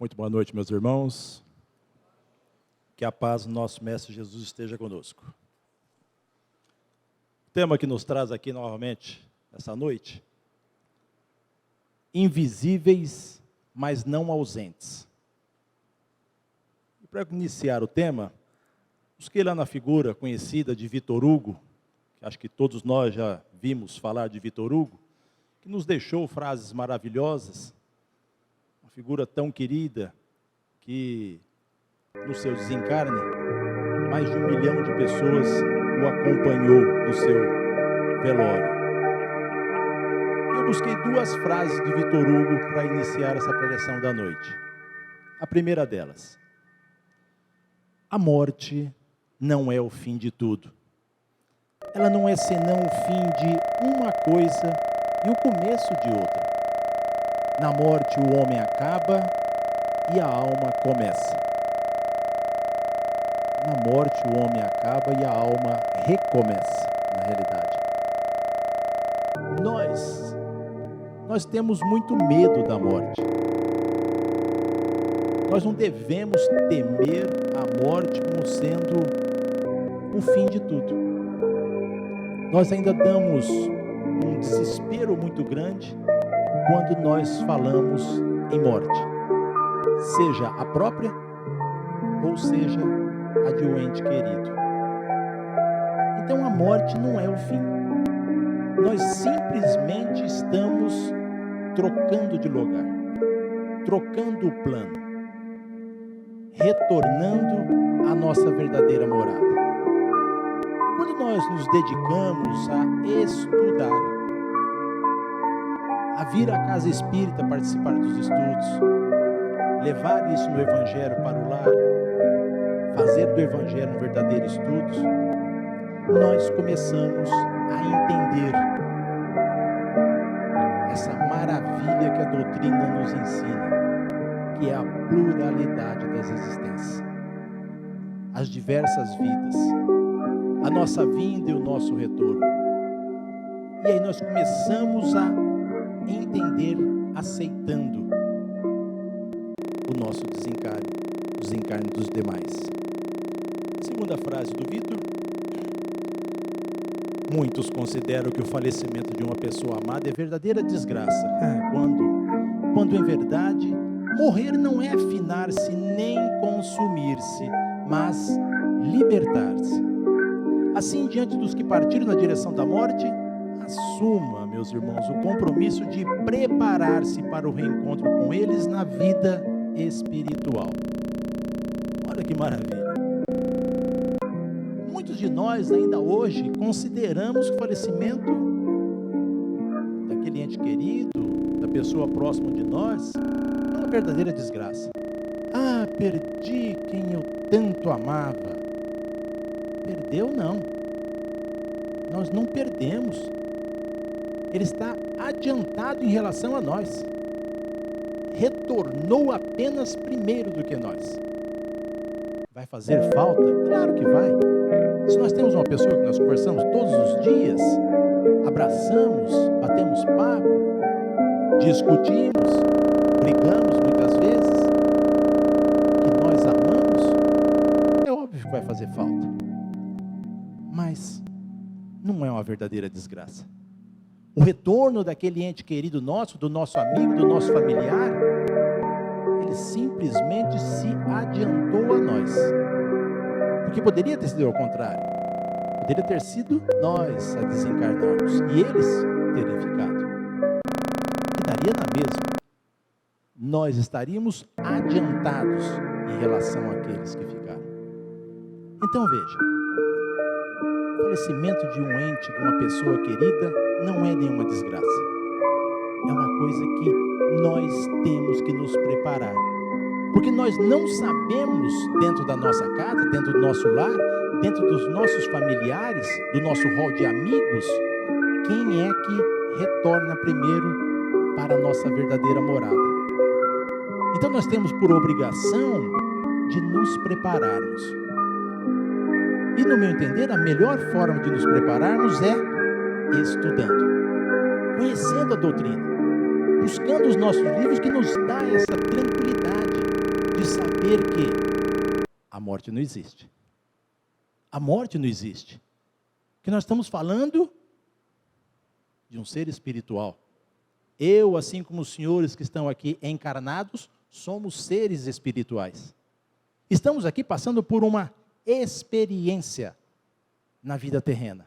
Muito boa noite, meus irmãos. Que a paz do nosso Mestre Jesus esteja conosco. O tema que nos traz aqui novamente, essa noite, invisíveis, mas não ausentes. E para iniciar o tema, busquei lá na figura conhecida de Victor Hugo, que acho que todos nós já vimos falar de Victor Hugo, que nos deixou frases maravilhosas, uma figura tão querida, que no seu desencarne, mais de 1 milhão de pessoas o acompanhou no seu velório. Eu busquei 2 frases de Victor Hugo para iniciar essa preleção da noite. A primeira delas: a morte não é o fim de tudo. Ela não é senão o fim de uma coisa e o começo de outra. Na morte o homem acaba e a alma começa. Na morte o homem acaba e a alma recomeça, na realidade. Nós temos muito medo da morte. Nós não devemos temer a morte como sendo o fim de tudo. Nós ainda damos um desespero muito grande quando nós falamos em morte, seja a própria ou seja a de um ente querido. Então a morte não é o fim. Nós simplesmente estamos trocando de lugar, trocando o plano, retornando à nossa verdadeira morada. Quando nós nos dedicamos a estudar, a vir à casa espírita participar dos estudos, levar isso no Evangelho para o lar, fazer do Evangelho um verdadeiro estudo, nós começamos a entender essa maravilha que a doutrina nos ensina, que é a pluralidade das existências, as diversas vidas, a nossa vinda e o nosso retorno. E aí nós começamos a entender, aceitando o nosso desencarne, o desencarne dos demais. A segunda frase do Victor: muitos consideram que o falecimento de uma pessoa amada é verdadeira desgraça, quando em verdade morrer não é afinar-se nem consumir-se, mas libertar-se. Assim, diante dos que partiram na direção da morte, assuma, meus irmãos, o compromisso de preparar-se para o reencontro com eles na vida espiritual. Olha que maravilha! Muitos de nós ainda hoje consideramos que o falecimento daquele ente querido, da pessoa próxima de nós, é uma verdadeira desgraça. Ah, perdi quem eu tanto amava. Perdeu não. Nós não perdemos. Ele está adiantado em relação a nós. Retornou apenas primeiro do que nós. Vai fazer falta? Claro que vai. Se nós temos uma pessoa que nós conversamos todos os dias, abraçamos, batemos papo, discutimos, brigamos muitas vezes, que nós amamos, é óbvio que vai fazer falta. Mas não é uma verdadeira desgraça. O retorno daquele ente querido nosso, do nosso amigo, do nosso familiar, ele simplesmente se adiantou a nós. Porque poderia ter sido ao contrário. Poderia ter sido nós a desencarnarmos e eles terem ficado. Que daria na mesma. Nós estaríamos adiantados em relação àqueles que ficaram. Então veja, o falecimento de um ente, de uma pessoa querida, não é nenhuma desgraça. É uma coisa que nós temos que nos preparar. Porque nós não sabemos, dentro da nossa casa, dentro do nosso lar, dentro dos nossos familiares, do nosso rol de amigos, quem é que retorna primeiro para a nossa verdadeira morada. Então nós temos por obrigação de nos prepararmos. E no meu entender, a melhor forma de nos prepararmos é estudando, conhecendo a doutrina, buscando os nossos livros que nos dá essa tranquilidade. de saber que a morte não existe. A morte não existe. Que nós estamos falando de um ser espiritual. Eu, assim como os senhores que estão aqui encarnados, somos seres espirituais. Estamos aqui passando por uma experiência na vida terrena.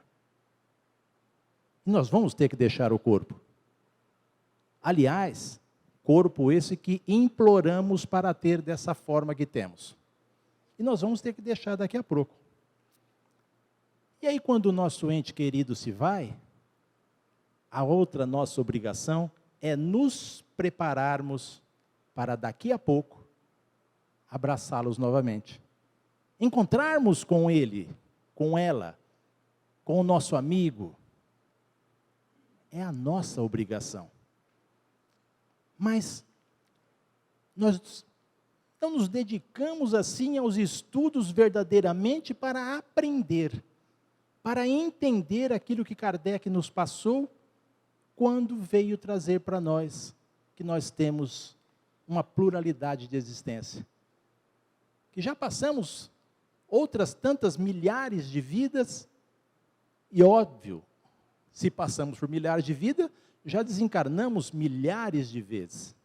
E nós vamos ter que deixar o corpo. Aliás, corpo esse que imploramos para ter dessa forma que temos. E nós vamos ter que deixar daqui a pouco. E aí, quando o nosso ente querido se vai, a outra nossa obrigação é nos prepararmos para daqui a pouco abraçá-los novamente. Encontrarmos com ele, com ela, com o nosso amigo. É a nossa obrigação. Mas nós não nos dedicamos assim aos estudos verdadeiramente para aprender, para entender aquilo que Kardec nos passou quando veio trazer para nós que nós temos uma pluralidade de existência. Que já passamos outras tantas milhares de vidas, e óbvio, se passamos por milhares de vidas, já desencarnamos milhares de vezes.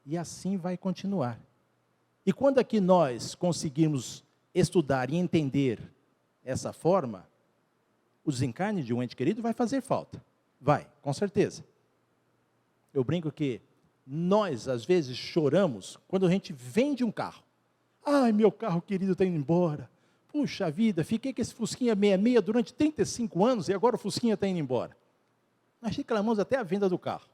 E assim vai continuar. E quando aqui nós conseguirmos estudar e entender essa forma, o desencarne de um ente querido vai fazer falta. Vai, com certeza. Eu brinco que nós, às vezes, choramos quando a gente vende um carro. Ai, meu carro querido está indo embora. Puxa vida, fiquei com esse Fusquinha 66 durante 35 anos e agora o Fusquinha está indo embora. Nós reclamamos até a venda do carro.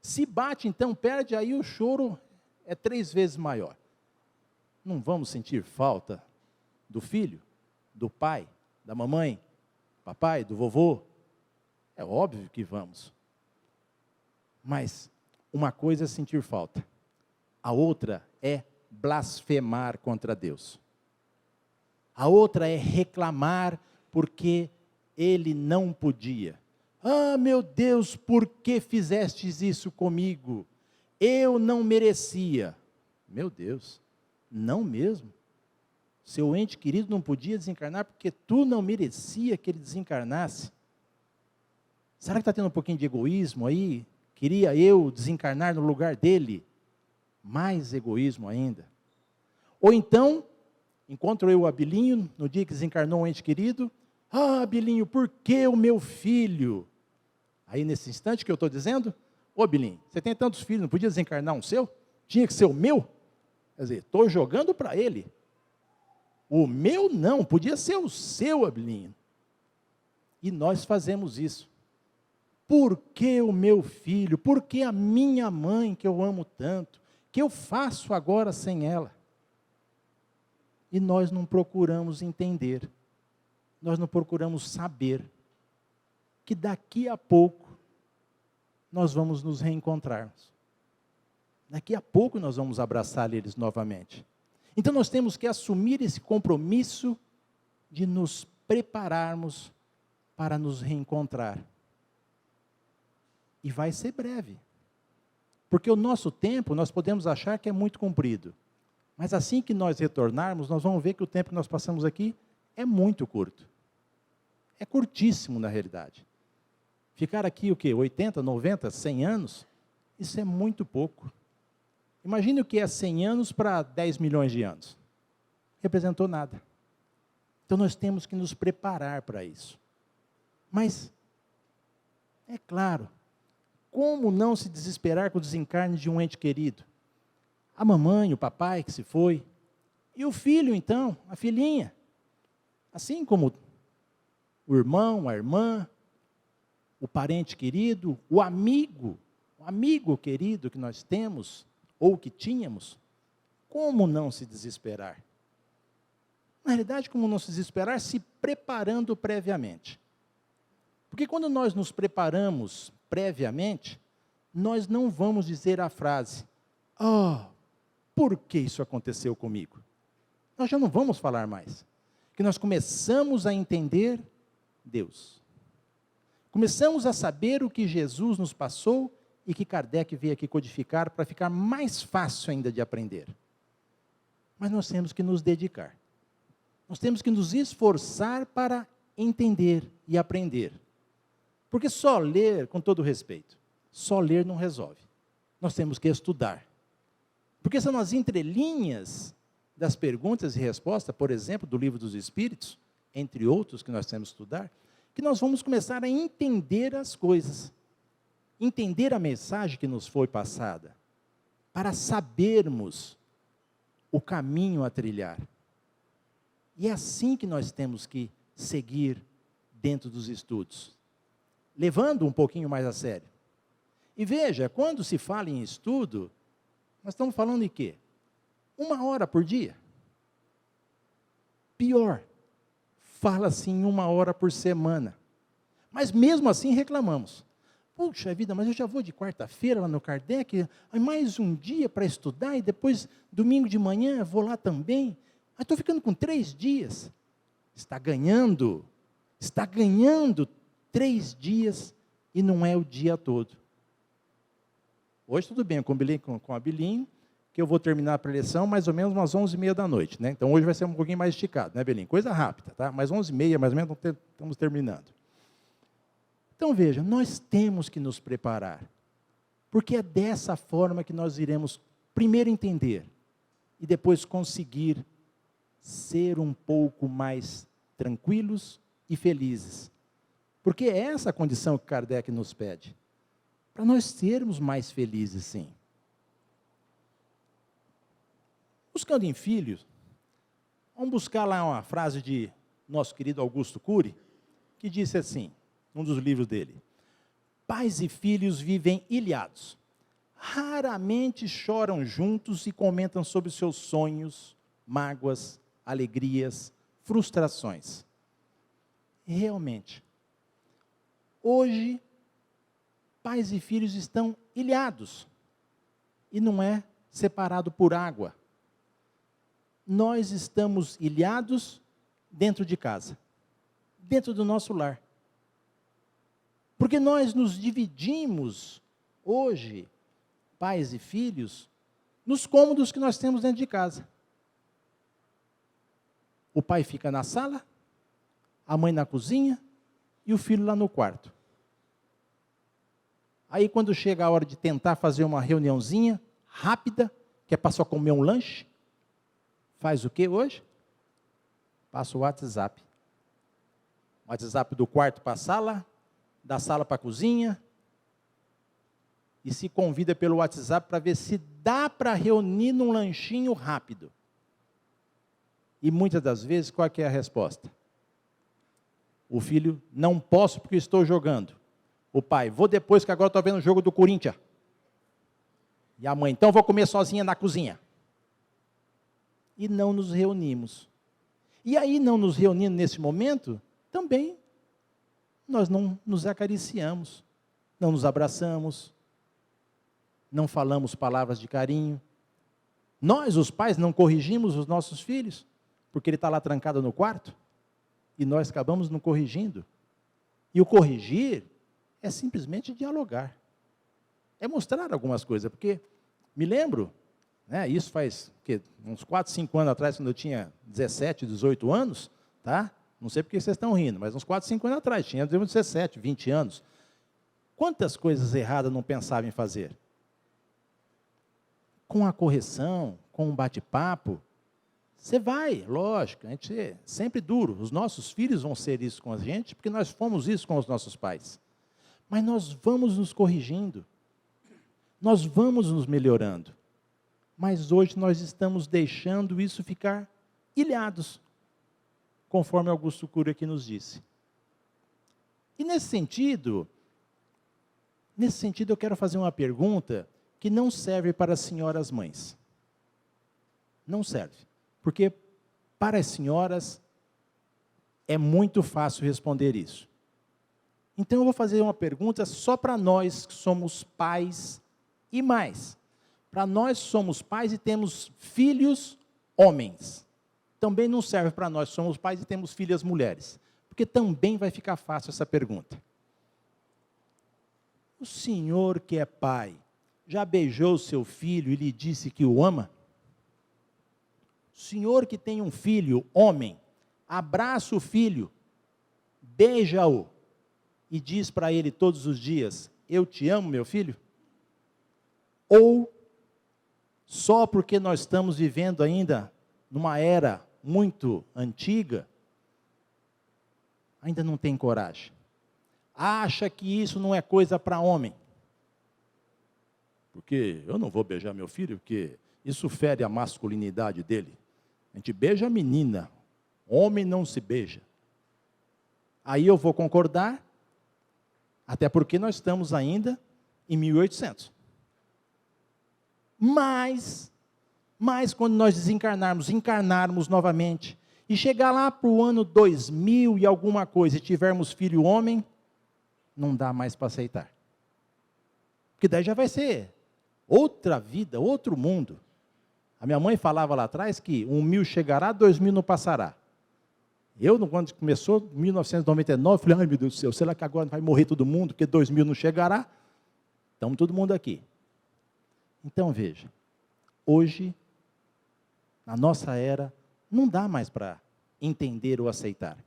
Se bate, então, perde, aí o choro é 3 vezes maior. Não vamos sentir falta do filho, do pai, da mamãe, papai, do vovô? É óbvio que vamos. Mas uma coisa é sentir falta. A outra é blasfemar contra Deus. A outra é reclamar porque ele não podia. Ah, meu Deus, por que fizestes isso comigo? Eu não merecia. Meu Deus, não mesmo? Seu ente querido não podia desencarnar porque tu não merecia que ele desencarnasse? Será que está tendo um pouquinho de egoísmo aí? Queria eu desencarnar no lugar dele? Mais egoísmo ainda. Ou então, encontro eu o Abilinho, no dia que desencarnou um ente querido. Ah, Abilinho, por que o meu filho? Aí nesse instante que eu estou dizendo, ô Abilinho, você tem tantos filhos, não podia desencarnar um seu? Tinha que ser o meu? Quer dizer, estou jogando para ele. O meu não, podia ser o seu, Abilinho. E nós fazemos isso. Por que o meu filho? Por que a minha mãe, que eu amo tanto? Que eu faço agora sem ela? E nós não procuramos entender. Nós não procuramos saber que daqui a pouco nós vamos nos reencontrarmos. Daqui a pouco nós vamos abraçar eles novamente. Então nós temos que assumir esse compromisso de nos prepararmos para nos reencontrar. E vai ser breve. Porque o nosso tempo, nós podemos achar que é muito comprido. Mas assim que nós retornarmos, nós vamos ver que o tempo que nós passamos aqui é muito curto. É curtíssimo na realidade. Ficar aqui o quê? 80, 90, 100 anos? Isso é muito pouco. Imagine o que é 100 anos para 10 milhões de anos. Representou nada. Então nós temos que nos preparar para isso. Mas, é claro, como não se desesperar com o desencarne de um ente querido? A mamãe, o papai que se foi. E o filho então, a filhinha. Assim como o irmão, a irmã, o parente querido, o amigo querido que nós temos, ou que tínhamos, como não se desesperar? Na realidade, como não se desesperar? Se preparando previamente. Porque quando nós nos preparamos previamente, nós não vamos dizer a frase, por que isso aconteceu comigo? Nós já não vamos falar mais. Que nós começamos a entender Deus. Começamos a saber o que Jesus nos passou e e que Kardec veio aqui codificar para ficar mais fácil ainda de aprender. Mas nós temos que nos dedicar. Nós temos que nos esforçar para entender e aprender. Porque só ler, com todo respeito, só ler não resolve. Nós temos que estudar. Porque são nas entrelinhas das perguntas e respostas, por exemplo, do Livro dos Espíritos, entre outros que nós temos que estudar, que nós vamos começar a entender as coisas. Entender a mensagem que nos foi passada, para sabermos o caminho a trilhar. E é assim que nós temos que seguir dentro dos estudos, levando um pouquinho mais a sério. E veja, quando se fala em estudo, nós estamos falando de quê? 1 hora por dia. Pior, fala-se em 1 hora por semana. Mas mesmo assim reclamamos. Puxa vida, mas eu já vou de quarta-feira lá no Kardec, aí mais um dia para estudar, e depois, domingo de manhã, vou lá também. Aí estou ficando com 3 dias. Está ganhando 3 dias e não é o dia todo. Hoje tudo bem, eu combinei com a Belinho, que eu vou terminar a preleção mais ou menos umas 11h30 da noite, né? Então hoje vai ser um pouquinho mais esticado, né, Belinho? Coisa rápida, tá? Mas 11h30, mais ou menos, estamos terminando. Então veja, nós temos que nos preparar, porque é dessa forma que nós iremos primeiro entender e depois conseguir ser um pouco mais tranquilos e felizes. Porque é essa a condição que Kardec nos pede, para nós sermos mais felizes, sim. Buscando em filhos, vamos buscar lá uma frase de nosso querido Augusto Cury, que disse assim, num dos livros dele: pais e filhos vivem ilhados, raramente choram juntos e comentam sobre seus sonhos, mágoas, alegrias, frustrações. Realmente, hoje, pais e filhos estão ilhados, e não é separado por água. Nós estamos ilhados dentro de casa, dentro do nosso lar. Porque nós nos dividimos, hoje, pais e filhos, nos cômodos que nós temos dentro de casa. O pai fica na sala, a mãe na cozinha e o filho lá no quarto. Aí quando chega a hora de tentar fazer uma reuniãozinha rápida, que é para só comer um lanche, faz o que hoje? Passa o WhatsApp. O WhatsApp do quarto para a sala, da sala para a cozinha, e se convida pelo WhatsApp para ver se dá para reunir num lanchinho rápido. E muitas das vezes, qual é a resposta? O filho, não posso porque estou jogando. O pai, vou depois que agora estou vendo o jogo do Corinthians. E a mãe, então vou comer sozinha na cozinha. E não nos reunimos. E aí, não nos reunindo nesse momento, também nós não nos acariciamos, não nos abraçamos, não falamos palavras de carinho. Nós, os pais, não corrigimos os nossos filhos, porque ele está lá trancado no quarto, e nós acabamos não corrigindo. E o corrigir é simplesmente dialogar, é mostrar algumas coisas, porque me lembro, né, isso faz uns 4, 5 anos atrás, quando eu tinha 17, 18 anos, tá? Não sei porque vocês estão rindo, mas uns 4, 5 anos atrás, tinha 17, 20 anos. Quantas coisas erradas não pensava em fazer? Com a correção, com um bate-papo, você vai, lógico, a gente é sempre duro. Os nossos filhos vão ser isso com a gente, porque nós fomos isso com os nossos pais. Mas nós vamos nos corrigindo, nós vamos nos melhorando. Mas hoje nós estamos deixando isso ficar ilhados, conforme Augusto Cury aqui nos disse. E nesse sentido eu quero fazer uma pergunta que não serve para as senhoras mães. Não serve. Porque para as senhoras é muito fácil responder isso. Então eu vou fazer uma pergunta só para nós que somos pais e mais. Para nós somos pais e temos filhos homens. Também não serve para nós, somos pais e temos filhas mulheres. Porque também vai ficar fácil essa pergunta. O senhor que é pai, já beijou seu filho e lhe disse que o ama? O senhor que tem um filho, homem, abraça o filho, beija-o e diz para ele todos os dias: eu te amo, meu filho? Ou, só porque nós estamos vivendo ainda numa era muito antiga, ainda não tem coragem? Acha que isso não é coisa para homem? Porque eu não vou beijar meu filho, porque isso fere a masculinidade dele. A gente beija a menina, homem não se beija. Aí eu vou concordar, até porque nós estamos ainda em 1800. Mas quando nós desencarnarmos, encarnarmos novamente, e chegar lá para o ano 2000 e alguma coisa, e tivermos filho homem, não dá mais para aceitar. Porque daí já vai ser outra vida, outro mundo. A minha mãe falava lá atrás que 1000 chegará, 2000 não passará. Eu, quando começou, em 1999, falei, ai meu Deus do céu, será que agora vai morrer todo mundo, porque 2000 não chegará? Estamos todo mundo aqui. Então veja, hoje, na nossa era, não dá mais para entender ou aceitar.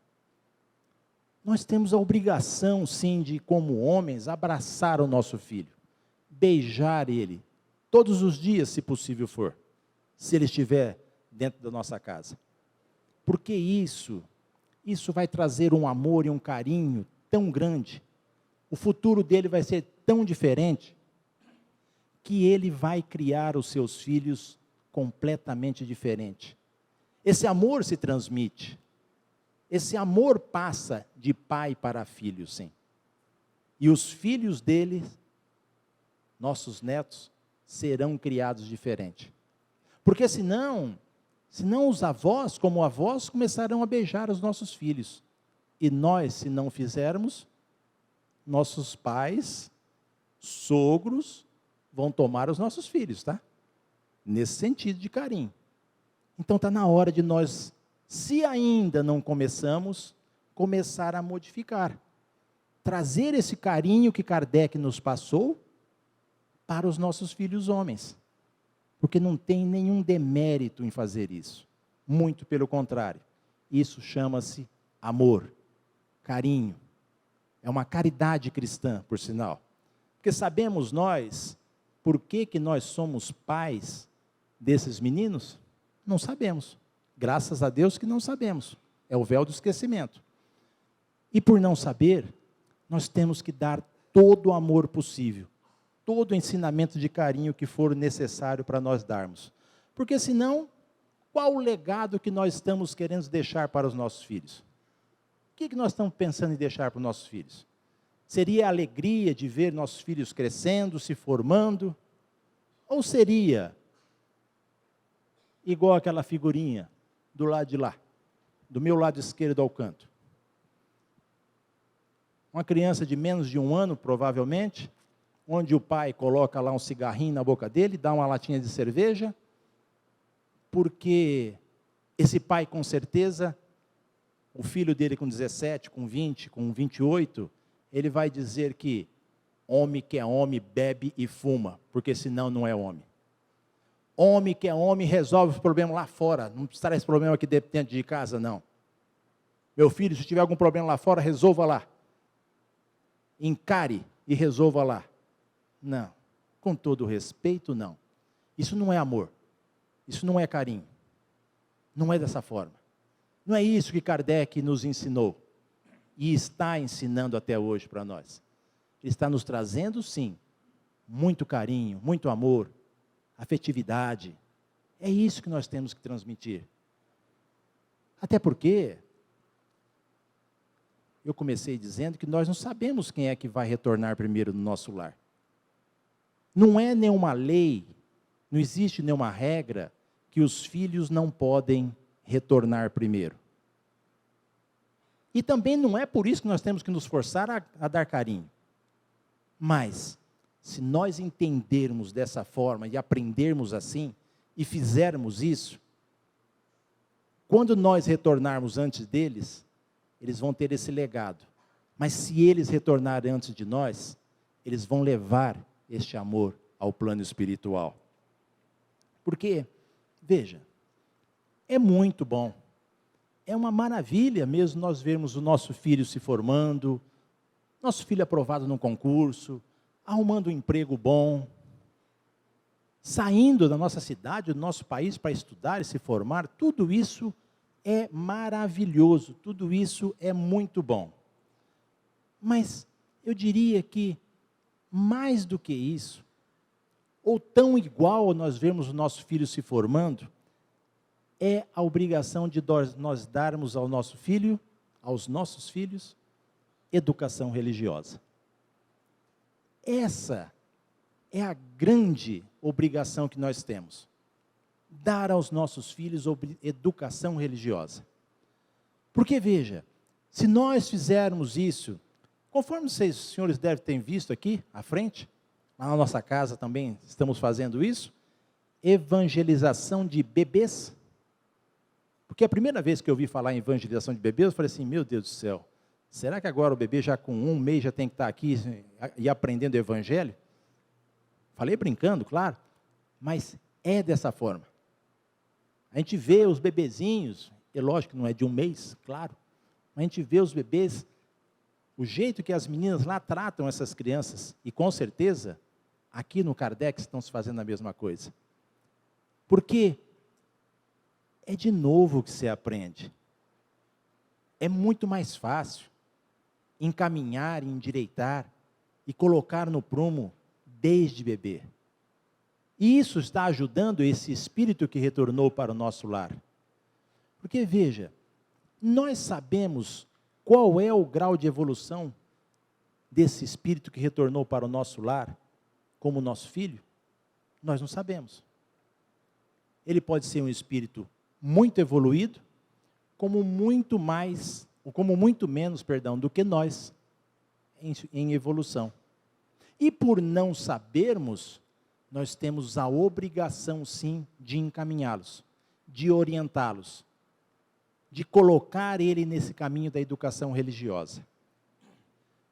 Nós temos a obrigação, sim, de, como homens, abraçar o nosso filho, beijar ele, todos os dias, se possível for, se ele estiver dentro da nossa casa. Porque isso vai trazer um amor e um carinho tão grande, o futuro dele vai ser tão diferente, que ele vai criar os seus filhos completamente diferente. Esse amor se transmite, esse amor passa de pai para filho, sim. E os filhos dele, nossos netos, serão criados diferente. Porque senão os avós, como avós, começarão a beijar os nossos filhos. E nós, se não fizermos, nossos pais, sogros, vão tomar os nossos filhos, tá? Nesse sentido de carinho. Então está na hora de nós, se ainda não começamos, começar a modificar. Trazer esse carinho que Kardec nos passou para os nossos filhos homens. Porque não tem nenhum demérito em fazer isso. Muito pelo contrário. Isso chama-se amor, carinho. É uma caridade cristã, por sinal. Porque sabemos nós, por que nós somos pais desses meninos? Não sabemos. Graças a Deus que não sabemos. É o véu do esquecimento. E por não saber, nós temos que dar todo o amor possível. Todo o ensinamento de carinho que for necessário para nós darmos. Porque senão, qual o legado que nós estamos querendo deixar para os nossos filhos? O que nós estamos pensando em deixar para os nossos filhos? Seria a alegria de ver nossos filhos crescendo, se formando? Ou seria igual aquela figurinha do lado de lá, do meu lado esquerdo ao canto? Uma criança de menos de 1 ano, provavelmente, onde o pai coloca lá um cigarrinho na boca dele, dá uma latinha de cerveja, porque esse pai, com certeza, o filho dele com 17, com 20, com 28, ele vai dizer que homem que é homem bebe e fuma, porque senão não é homem. Homem que é homem resolve os problemas lá fora, não precisa esse problema aqui dentro de casa, não. Meu filho, se tiver algum problema lá fora, resolva lá. Encare e resolva lá. Não, com todo respeito, não. Isso não é amor, isso não é carinho, não é dessa forma. Não é isso que Kardec nos ensinou e está ensinando até hoje para nós. Ele está nos trazendo, sim, muito carinho, muito amor, afetividade. É isso que nós temos que transmitir. Até porque eu comecei dizendo que nós não sabemos quem é que vai retornar primeiro no nosso lar. Não é nenhuma lei, não existe nenhuma regra que os filhos não podem retornar primeiro. E também não é por isso que nós temos que nos forçar a dar carinho. Mas, se nós entendermos dessa forma e aprendermos assim, e fizermos isso, quando nós retornarmos antes deles, eles vão ter esse legado. Mas se eles retornarem antes de nós, eles vão levar este amor ao plano espiritual. Porque, veja, é muito bom, é uma maravilha mesmo nós vermos o nosso filho se formando, nosso filho aprovado num concurso, arrumando um emprego bom, saindo da nossa cidade, do nosso país para estudar e se formar. Tudo isso é maravilhoso, tudo isso é muito bom. Mas eu diria que, mais do que isso, ou tão igual a nós vermos o nosso filho se formando, é a obrigação de nós darmos ao nosso filho, aos nossos filhos, educação religiosa. Essa é a grande obrigação que nós temos. Dar aos nossos filhos educação religiosa. Porque, veja, se nós fizermos isso, conforme vocês, senhores, devem ter visto aqui, à frente, lá na nossa casa também estamos fazendo isso, evangelização de bebês. Porque a primeira vez que eu ouvi falar em evangelização de bebês, eu falei assim, meu Deus do céu, será que agora o bebê já com 1 mês já tem que estar aqui e aprendendo o evangelho? Falei brincando, claro, mas é dessa forma. A gente vê os bebezinhos, é lógico que não é de 1 mês, claro, mas a gente vê os bebês, o jeito que as meninas lá tratam essas crianças, e com certeza, aqui no Kardec estão se fazendo a mesma coisa. Porque é de novo que você aprende. É muito mais fácil encaminhar, endireitar e colocar no prumo desde bebê. E isso está ajudando esse espírito que retornou para o nosso lar. Porque, veja, nós sabemos qual é o grau de evolução desse espírito que retornou para o nosso lar, como nosso filho? Nós não sabemos. Ele pode ser um espírito muito evoluído, como muito menos, do que nós, em evolução. E por não sabermos, nós temos a obrigação, sim, de encaminhá-los, de orientá-los, de colocar ele nesse caminho da educação religiosa.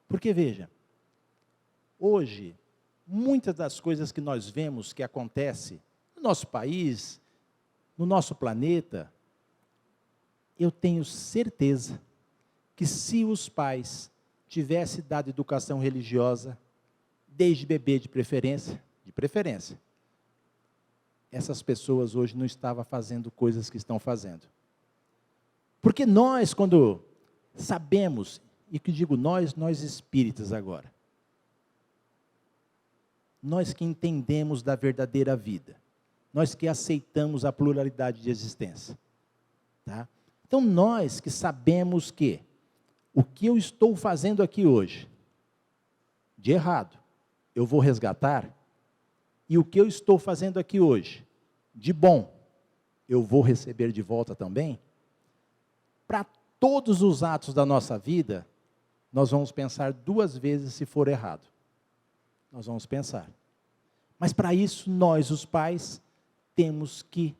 Porque, veja, hoje, muitas das coisas que nós vemos que acontece no nosso país, no nosso planeta, eu tenho certeza que se os pais tivessem dado educação religiosa, desde bebê de preferência, essas pessoas hoje não estavam fazendo coisas que estão fazendo. Porque nós, quando sabemos, e que digo nós espíritas agora, nós que entendemos da verdadeira vida, nós que aceitamos a pluralidade de existência, tá? Então nós que sabemos que o que eu estou fazendo aqui hoje, de errado, eu vou resgatar, e o que eu estou fazendo aqui hoje, de bom, eu vou receber de volta também. Para todos os atos da nossa vida, nós vamos pensar 2 vezes se for errado. Nós vamos pensar. Mas para isso, nós, os pais, temos que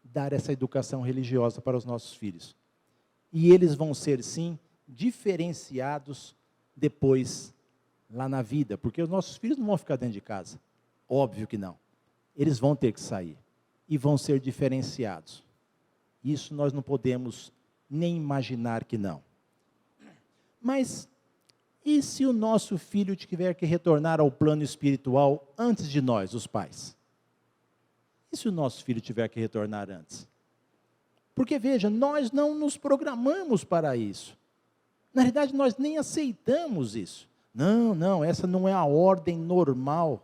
dar essa educação religiosa para os nossos filhos. E eles vão ser, sim, diferenciados depois, lá na vida, porque os nossos filhos não vão ficar dentro de casa. Óbvio que não. Eles vão ter que sair. E vão ser diferenciados. Isso nós não podemos nem imaginar que não. Mas, e se o nosso filho tiver que retornar ao plano espiritual antes de nós, os pais? E se o nosso filho tiver que retornar antes? Porque, veja, nós não nos programamos para isso. Na realidade, nós nem aceitamos isso. Não, essa não é a ordem normal.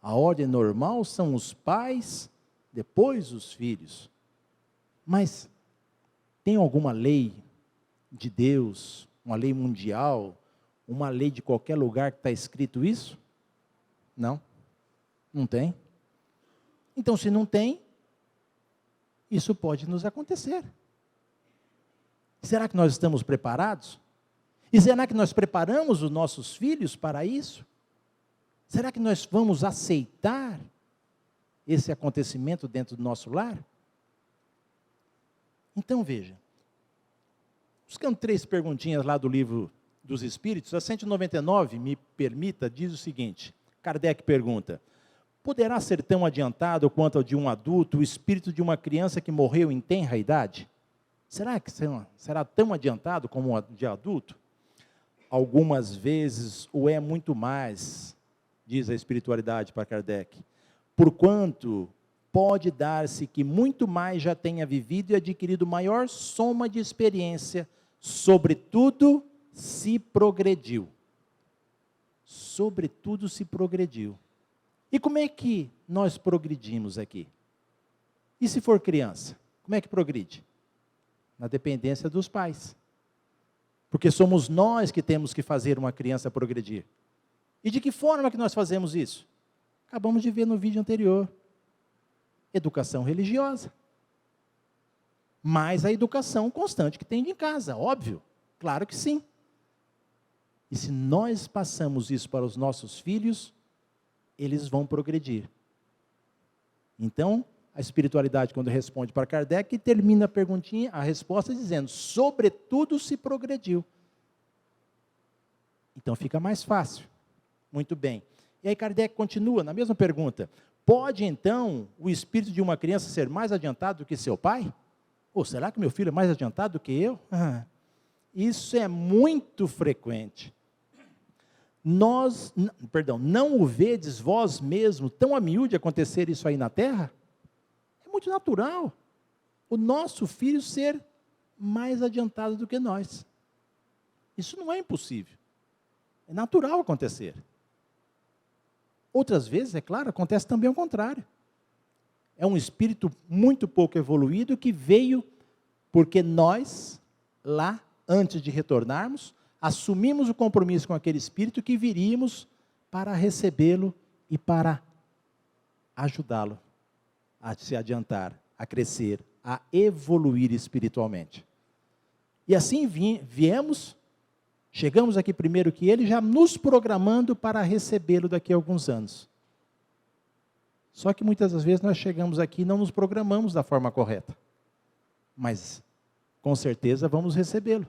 A ordem normal são os pais, depois os filhos. Mas tem alguma lei de Deus, uma lei mundial, uma lei de qualquer lugar que está escrito isso? Não tem. Então, se não tem, isso pode nos acontecer. Será que nós estamos preparados? E será que nós preparamos os nossos filhos para isso? Será que nós vamos aceitar esse acontecimento dentro do nosso lar? Então, veja, buscando 3 perguntinhas lá do livro dos espíritos, a 199, me permita, diz o seguinte: Kardec pergunta: poderá ser tão adiantado quanto ao de um adulto o espírito de uma criança que morreu em tenra idade? Será que será tão adiantado como o de adulto? Algumas vezes o é muito mais, diz a espiritualidade para Kardec, porquanto pode dar-se que muito mais já tenha vivido e adquirido maior soma de experiência, sobretudo se progrediu. Sobretudo se progrediu. E como é que nós progredimos aqui? E se for criança, como é que progride? Na dependência dos pais. Porque somos nós que temos que fazer uma criança progredir. E de que forma que nós fazemos isso? Acabamos de ver no vídeo anterior. Educação religiosa. Mais a educação constante que tem em casa, óbvio. Claro que sim. E se nós passamos isso para os nossos filhos, eles vão progredir. Então, a espiritualidade, quando responde para Kardec, termina a perguntinha, a resposta dizendo: sobretudo se progrediu. Então fica mais fácil. Muito bem. E aí Kardec continua na mesma pergunta: pode então o espírito de uma criança ser mais adiantado do que seu pai? Ou será que meu filho é mais adiantado do que eu? Isso é muito frequente. Não o vedes vós mesmo tão a miúde acontecer isso aí na terra? É muito natural o nosso filho ser mais adiantado do que nós. Isso não é impossível. É natural acontecer. Outras vezes, é claro, acontece também ao contrário. É um espírito muito pouco evoluído que veio porque nós, lá, antes de retornarmos, assumimos o compromisso com aquele espírito que viríamos para recebê-lo e para ajudá-lo a se adiantar, a crescer, a evoluir espiritualmente. E assim viemos, chegamos aqui primeiro que ele, já nos programando para recebê-lo daqui a alguns anos. Só que muitas das vezes nós chegamos aqui e não nos programamos da forma correta. Mas, com certeza, vamos recebê-lo.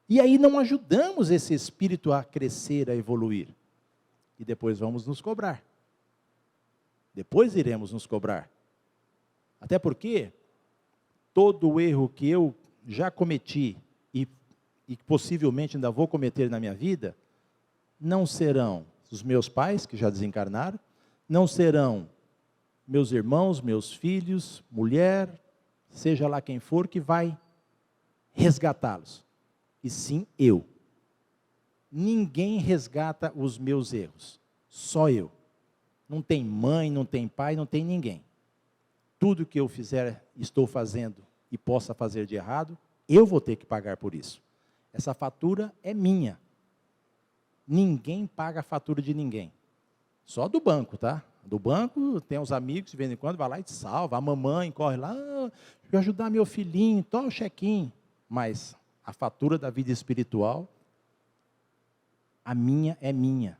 E aí não ajudamos esse espírito a crescer, a evoluir. E depois vamos nos cobrar. Depois iremos nos cobrar. Até porque todo o erro que eu já cometi e possivelmente ainda vou cometer na minha vida, não serão os meus pais, que já desencarnaram, não serão meus irmãos, meus filhos, mulher, seja lá quem for, que vai resgatá-los. E sim eu. Ninguém resgata os meus erros, só eu. Não tem mãe, não tem pai, não tem ninguém. Tudo que eu fizer, estou fazendo e possa fazer de errado, eu vou ter que pagar por isso. Essa fatura é minha. Ninguém paga a fatura de ninguém. Só do banco, tá? Do banco, tem uns amigos, de vez em quando, vai lá e te salva. A mamãe corre lá, vou ajudar meu filhinho, toma o chequinho. Mas a fatura da vida espiritual, a minha é minha.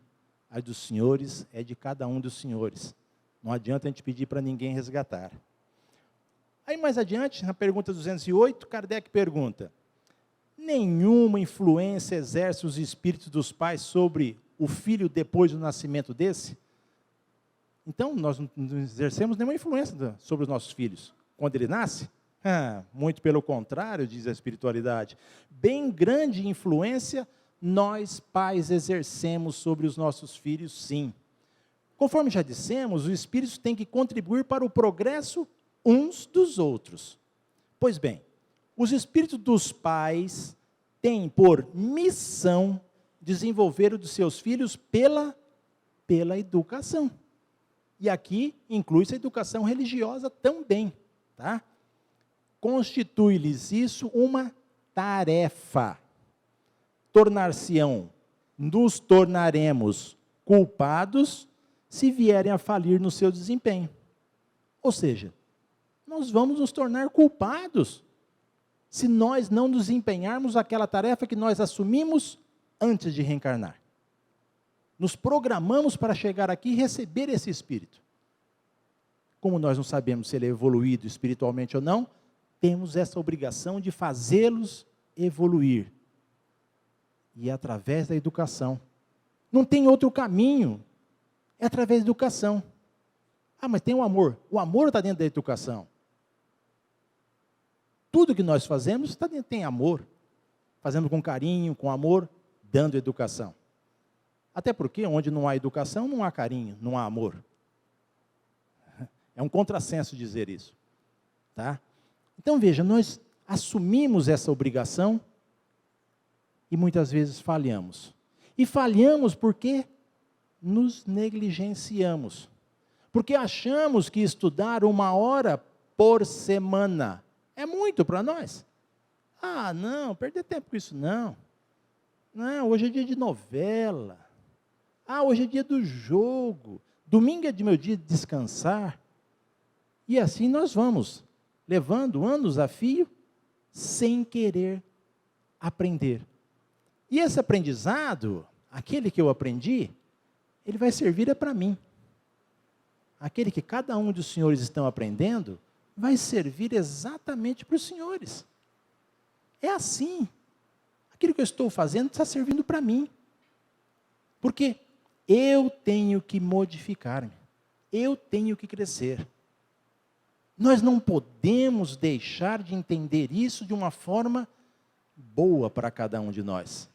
A dos senhores é de cada um dos senhores. Não adianta a gente pedir para ninguém resgatar. Aí mais adiante, na pergunta 208, Kardec pergunta: nenhuma influência exerce os espíritos dos pais sobre o filho depois do nascimento desse? Então, nós não exercemos nenhuma influência sobre os nossos filhos quando ele nasce? Muito pelo contrário, diz a espiritualidade. Bem grande influência nós, pais, exercemos sobre os nossos filhos, sim. Conforme já dissemos, os espíritos têm que contribuir para o progresso uns dos outros. Pois bem, os espíritos dos pais têm por missão desenvolver o dos seus filhos pela educação. E aqui inclui-se a educação religiosa também, tá? Constitui-lhes isso uma tarefa. Nos tornaremos culpados se vierem a falir no seu desempenho. Ou seja, nós vamos nos tornar culpados se nós não nos empenharmos aquela tarefa que nós assumimos antes de reencarnar. Nos programamos para chegar aqui e receber esse espírito. Como nós não sabemos se ele é evoluído espiritualmente ou não, temos essa obrigação de fazê-los evoluir. E é através da educação. Não tem outro caminho. É através da educação. Ah, mas tem o amor. O amor está dentro da educação. Tudo que nós fazemos tem amor. Fazendo com carinho, com amor, dando educação. Até porque onde não há educação, não há carinho, não há amor. É um contrassenso dizer isso. Tá? Então veja, nós assumimos essa obrigação e muitas vezes falhamos. E falhamos porque nos negligenciamos. Porque achamos que estudar 1 hora por semana é muito para nós. Ah, não, perder tempo com isso não. Não, hoje é dia de novela. Ah, hoje é dia do jogo. Domingo é meu dia de descansar. E assim nós vamos, levando anos a fio, sem querer aprender. E esse aprendizado, aquele que eu aprendi, ele vai servir para mim. Aquele que cada um dos senhores estão aprendendo, vai servir exatamente para os senhores. É assim. Aquilo que eu estou fazendo está servindo para mim. Porque eu tenho que modificar-me. Eu tenho que crescer. Nós não podemos deixar de entender isso de uma forma boa para cada um de nós.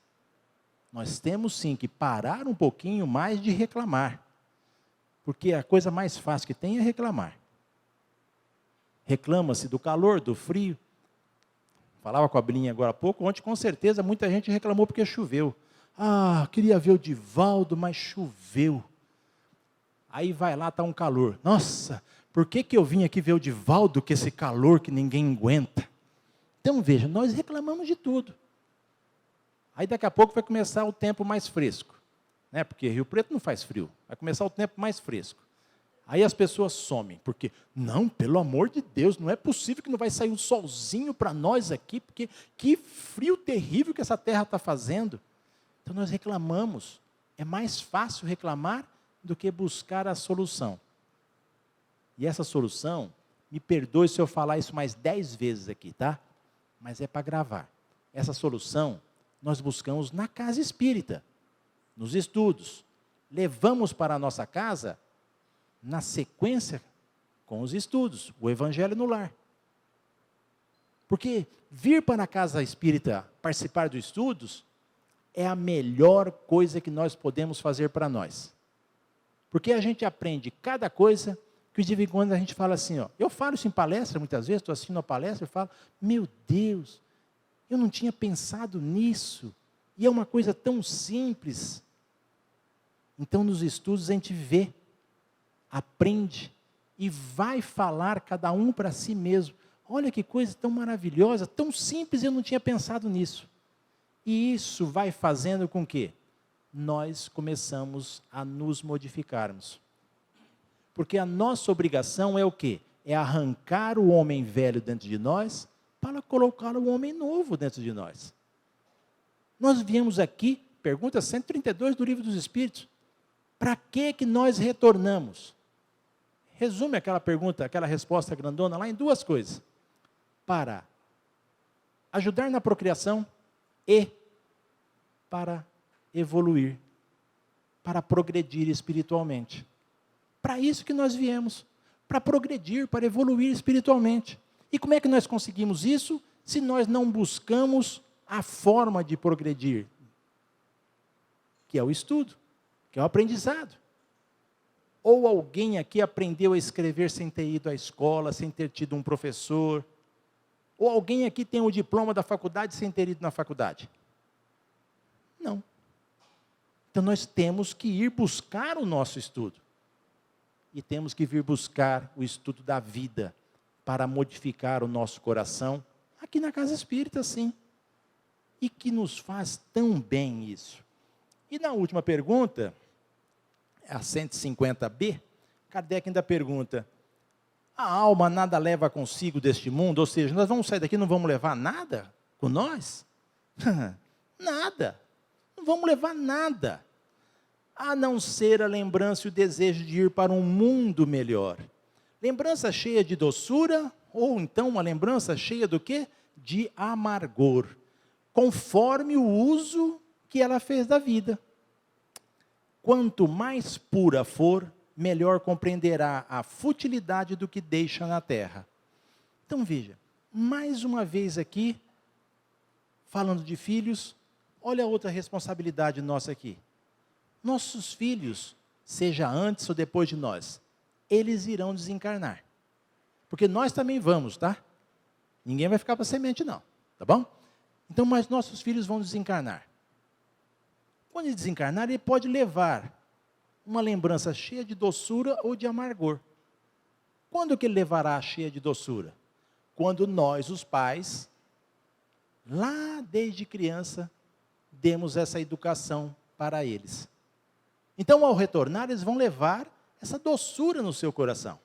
Nós temos sim que parar um pouquinho mais de reclamar. Porque a coisa mais fácil que tem é reclamar. Reclama-se do calor, do frio. Falava com a Blinha agora há pouco, ontem com certeza muita gente reclamou porque choveu. Ah, queria ver o Divaldo, mas choveu. Aí vai lá, está um calor. Nossa, por que eu vim aqui ver o Divaldo com esse calor que ninguém aguenta? Então veja, nós reclamamos de tudo. Aí daqui a pouco vai começar o tempo mais fresco. Né? Porque Rio Preto não faz frio. Vai começar o tempo mais fresco. Aí as pessoas somem, porque, não, pelo amor de Deus, não é possível que não vai sair um solzinho para nós aqui, porque que frio terrível que essa terra está fazendo. Então nós reclamamos. É mais fácil reclamar do que buscar a solução. E essa solução, me perdoe se eu falar isso mais 10 vezes aqui, tá? Mas é para gravar. Essa solução nós buscamos na casa espírita, nos estudos. Levamos para a nossa casa na sequência com os estudos, o Evangelho no lar. Porque vir para a casa espírita participar dos estudos é a melhor coisa que nós podemos fazer para nós. Porque a gente aprende cada coisa que de vez em quando a gente fala assim, ó, eu falo isso em palestra muitas vezes, estou assistindo a palestra e falo, meu Deus, eu não tinha pensado nisso, e é uma coisa tão simples. Então nos estudos a gente vê, aprende e vai falar cada um para si mesmo. Olha que coisa tão maravilhosa, tão simples, eu não tinha pensado nisso. E isso vai fazendo com que nós começamos a nos modificarmos. Porque a nossa obrigação é o quê? É arrancar o homem velho dentro de nós para colocar o homem novo dentro de nós. Nós viemos aqui, pergunta 132 do Livro dos Espíritos, para que nós retornamos? Resume aquela pergunta, aquela resposta grandona lá em 2 coisas. Para ajudar na procriação e para evoluir, para progredir espiritualmente. Para isso que nós viemos, para progredir, para evoluir espiritualmente. E como é que nós conseguimos isso se nós não buscamos a forma de progredir? Que é o estudo, que é o aprendizado. Ou alguém aqui aprendeu a escrever sem ter ido à escola, sem ter tido um professor? Ou alguém aqui tem o diploma da faculdade sem ter ido na faculdade? Não. Então nós temos que ir buscar o nosso estudo. E temos que vir buscar o estudo da vida para modificar o nosso coração, aqui na Casa Espírita, sim. E que nos faz tão bem isso. E na última pergunta, a 150b, Kardec ainda pergunta, a alma nada leva consigo deste mundo? Ou seja, nós vamos sair daqui e não vamos levar nada com nós? Nada. Não vamos levar nada. A não ser a lembrança e o desejo de ir para um mundo melhor. Lembrança cheia de doçura, ou então uma lembrança cheia do quê? De amargor. Conforme o uso que ela fez da vida. Quanto mais pura for, melhor compreenderá a futilidade do que deixa na terra. Então veja, mais uma vez aqui, falando de filhos, olha a outra responsabilidade nossa aqui. Nossos filhos, seja antes ou depois de nós, eles irão desencarnar. Porque nós também vamos, tá? Ninguém vai ficar para semente não, tá bom? Então, mas nossos filhos vão desencarnar. Quando ele desencarnar, ele pode levar uma lembrança cheia de doçura ou de amargor. Quando que ele levará cheia de doçura? Quando nós, os pais, lá desde criança, demos essa educação para eles. Então, ao retornar, eles vão levar essa doçura no seu coração.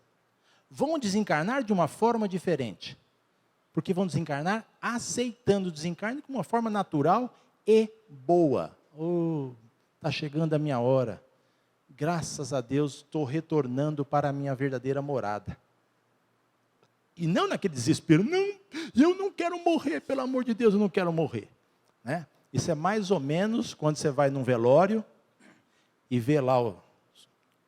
Vão desencarnar de uma forma diferente. Porque vão desencarnar aceitando o desencarne de uma forma natural e boa. Está chegando a minha hora. Graças a Deus, estou retornando para a minha verdadeira morada. E não naquele desespero, não, eu não quero morrer, pelo amor de Deus, eu não quero morrer. Né? Isso é mais ou menos quando você vai num velório e vê lá o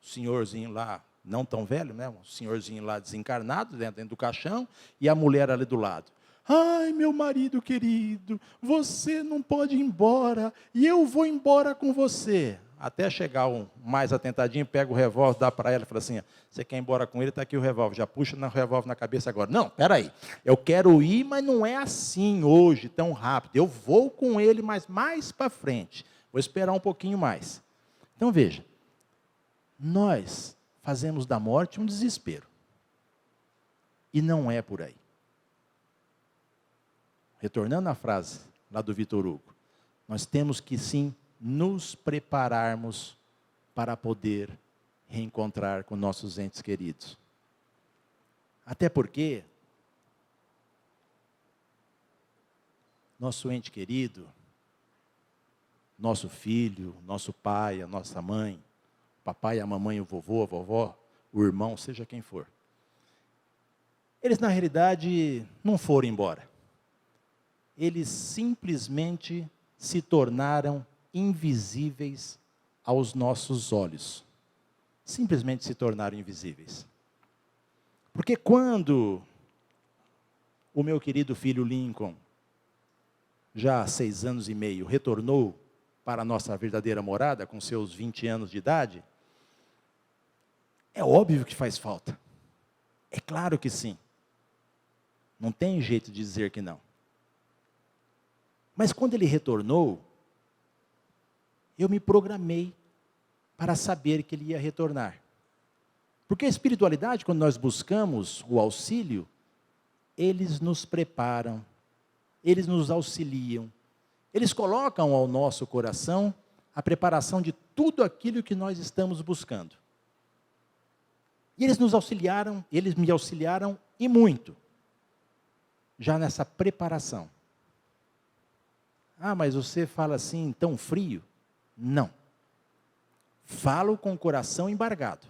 senhorzinho lá, não tão velho, né? Um senhorzinho lá desencarnado, dentro do caixão, e a mulher ali do lado. Ai, meu marido querido, você não pode ir embora, e eu vou embora com você. Até chegar um mais atentadinho, pega o revólver, dá para ela e fala assim, você quer ir embora com ele, está aqui o revólver, já puxa o revólver na cabeça agora. Não, espera aí, eu quero ir, mas não é assim hoje, tão rápido. Eu vou com ele, mas mais para frente. Vou esperar um pouquinho mais. Então veja, nós fazemos da morte um desespero. E não é por aí. Retornando à frase lá do Vitor Hugo, nós temos que sim nos prepararmos para poder reencontrar com nossos entes queridos. Até porque nosso ente querido, nosso filho, nosso pai, a nossa mãe, o papai, a mamãe, o vovô, a vovó, o irmão, seja quem for. Eles na realidade não foram embora. Eles simplesmente se tornaram invisíveis aos nossos olhos. Simplesmente se tornaram invisíveis. Porque quando o meu querido filho Lincoln, já há 6 anos e meio, retornou para a nossa verdadeira morada, com seus 20 anos de idade, é óbvio que faz falta. É claro que sim. Não tem jeito de dizer que não. Mas quando ele retornou, eu me programei para saber que ele ia retornar. Porque a espiritualidade, quando nós buscamos o auxílio, eles nos preparam, eles nos auxiliam, eles colocam ao nosso coração a preparação de tudo aquilo que nós estamos buscando. E eles nos auxiliaram, eles me auxiliaram e muito, já nessa preparação. Ah, mas você fala assim, tão frio? Não. Falo com o coração embargado,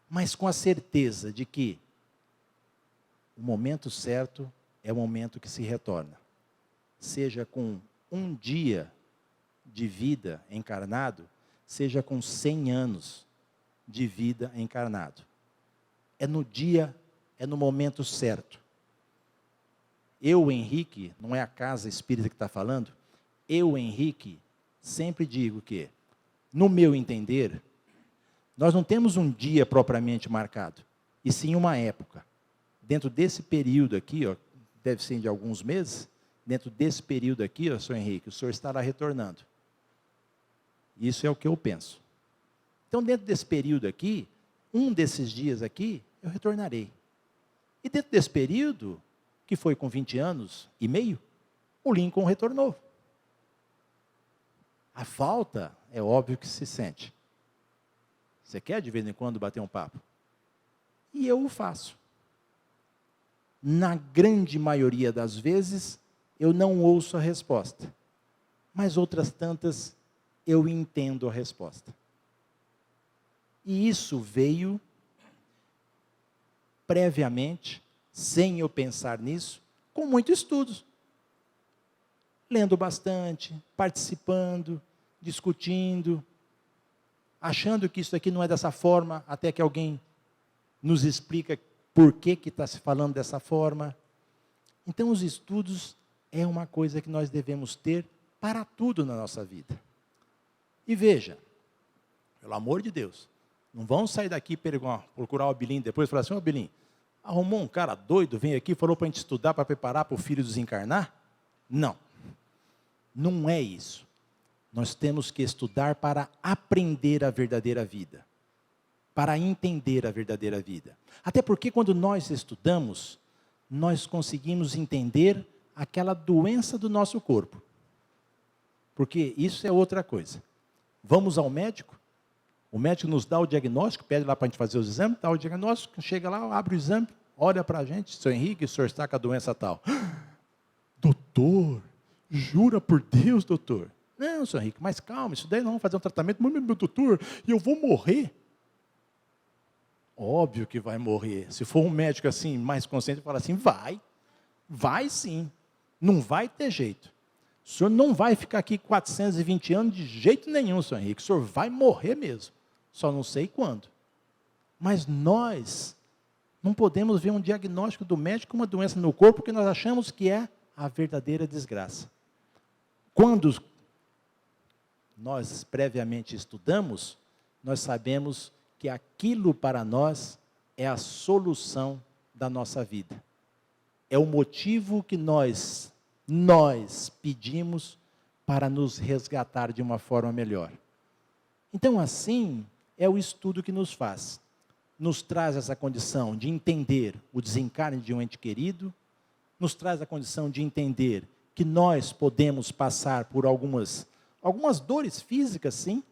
mas com a certeza de que o momento certo é o momento que se retorna. Seja com um dia de vida encarnado, seja com 100 anos de vida encarnado. É no dia, é no momento certo. Eu, Henrique, não é a casa espírita que está falando, eu, Henrique, sempre digo que, no meu entender, nós não temos um dia propriamente marcado, e sim uma época. Dentro desse período aqui, ó, deve ser de alguns meses, dentro desse período aqui, ó, senhor Henrique, o senhor estará retornando. Isso é o que eu penso. Então, dentro desse período aqui, um desses dias aqui, eu retornarei. E dentro desse período, que foi com 20 anos e meio, o Lincoln retornou. A falta é óbvio que se sente. Você quer de vez em quando bater um papo? E eu o faço. Na grande maioria das vezes, eu não ouço a resposta. Mas outras tantas, eu entendo a resposta. E isso veio previamente, sem eu pensar nisso, com muito estudo. Lendo bastante, participando, discutindo, achando que isso aqui não é dessa forma, até que alguém nos explica por que está se falando dessa forma. Então, os estudos é uma coisa que nós devemos ter para tudo na nossa vida. E veja, pelo amor de Deus, não vão sair daqui procurar o Bilim depois e falar assim: ô Bilim, arrumou um cara doido, veio aqui e falou para a gente estudar para preparar para o filho desencarnar? Não, não é isso. Nós temos que estudar para aprender a verdadeira vida, para entender a verdadeira vida. Até porque quando nós estudamos, nós conseguimos entender aquela doença do nosso corpo. Porque isso é outra coisa. Vamos ao médico, o médico nos dá o diagnóstico, pede lá para a gente fazer os exames, dá o diagnóstico, chega lá, abre o exame, olha para a gente: seu Henrique, o senhor está com a doença tal. Doutor, jura por Deus, doutor? Não, senhor Henrique, mas calma, isso daí não, fazer um tratamento, mas meu doutor, e eu vou morrer? Óbvio que vai morrer. Se for um médico assim, mais consciente, fala assim: vai sim, não vai ter jeito. O senhor não vai ficar aqui 420 anos de jeito nenhum, senhor Henrique, o senhor vai morrer mesmo, só não sei quando. Mas nós não podemos ver um diagnóstico do médico com uma doença no corpo, porque nós achamos que é a verdadeira desgraça. Quando nós previamente estudamos, nós sabemos que aquilo para nós é a solução da nossa vida. É o motivo que nós pedimos para nos resgatar de uma forma melhor. Então, assim, é o estudo que nos faz. Nos traz essa condição de entender o desencarne de um ente querido, nos traz a condição de entender que nós podemos passar por algumas dores físicas, sim,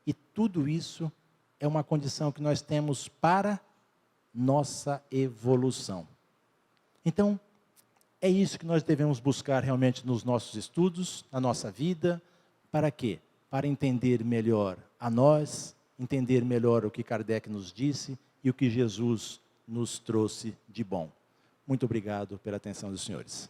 e tudo isso é uma condição que nós temos para nossa evolução. Então, é isso que nós devemos buscar realmente nos nossos estudos, na nossa vida. Para quê? Para entender melhor a nós, entender melhor o que Kardec nos disse e o que Jesus nos trouxe de bom. Muito obrigado pela atenção dos senhores.